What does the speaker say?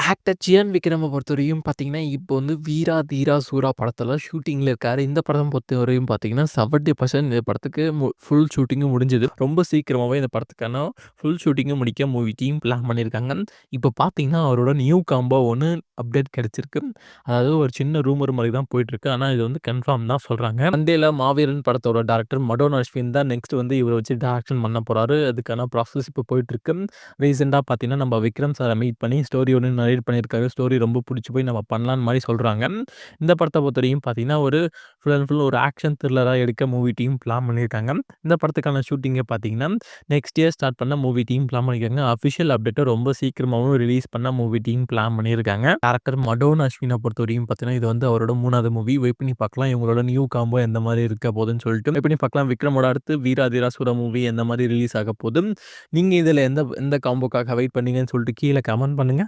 Actor cyan Vikrama பொறுத்தவரையும் பார்த்தீங்கன்னா, இப்போ வந்து வீரா தீரா சூரா படத்துல ஷூட்டிங்ல இருக்காரு. இந்த படம் பொறுத்தவரையும் பார்த்தீங்கன்னா, 70% இந்த படத்துக்கு ஃபுல் ஷூட்டிங்கும் முடிஞ்சது. ரொம்ப சீக்கிரமாவே இந்த படத்துக்கான ஃபுல் ஷூட்டிங்கும் முடிக்க மூவி டீம் பிளான் பண்ணியிருக்காங்க. இப்போ பார்த்தீங்கன்னா, அவரோட நியூ காம்போ ஒண்ணு அப்டேட் கிடைச்சிருக்கு. அதாவது ஒரு சின்ன ரூமர் மாரி தான் போயிட்டுருக்கு. ஆனா இது வந்து கன்ஃபார்ம் தான் சொல்றாங்க. மண்டேல மாவீரன் படத்தோட டைரக்டர் மடோன் அஸ்வின் தான் நெக்ஸ்ட் வந்து இவர வச்சு டைரக்ஷன் பண்ண போறாரு. அதுக்கான ப்ராசஸ் இப்போ போயிட்டுருக்கு. ரீசென்ட்டா பார்த்தீங்கன்னா, நம்ம விக்ரம் சார மீட் பண்ணி ஸ்டோரி ஒண்ணு நரேட் பண்ணியிருக்காரு. ஸ்டோரி ரொம்ப புடிச்சு போய் நம்ம பண்ணலான்னு மாரி சொல்றாங்க. இந்த படத்த பொறுத்தவரைக்கும் பார்த்தீங்கன்னா, ஒரு ஃபுல் அண்ட் ஃபுல் ஒரு ஆக்ஷன் த்ரில்லரா எடுக்க மூவி டீம் பிளான் பண்ணியிருக்காங்க. இந்த படத்துக்கான ஷூட்டிங்க பார்த்தீங்கன்னா, நெக்ஸ்ட் இயர் ஸ்டார்ட் பண்ண மூவி டீம் பிளான் பண்ணியிருக்காங்க. அஃபிஷியல் அப்டேட்ட ரொம்ப சீக்கிரமாவும் ரிலீஸ் பண்ண மூவி டீம் பிளான் பண்ணியிருக்காங்க. டைரக்டர் மடோன் அஸ்வின பொறுத்தவரைக்கும் பார்த்தீங்கன்னா, இது வந்து அவரோட 3வது மூவி. வெயிட் பண்ணி பார்க்கலாம். இவங்களோட நியூ காம்போ எந்த மாரி இருக்க போதுன்னு சொல்லிட்டு. வெயிட் பண்ணி பார்க்கலாம். விக்ரமோட அடுத்து வீராதிராசுர மூவி எந்த மாரி ரிலீஸ் ஆக போது. நீங்க இதுல எந்த எந்த காம்போக்காக வெயிட் பண்ணீங்கன்னு சொல்லிட்டு கீழ கமெண்ட் பண்ணுங்க.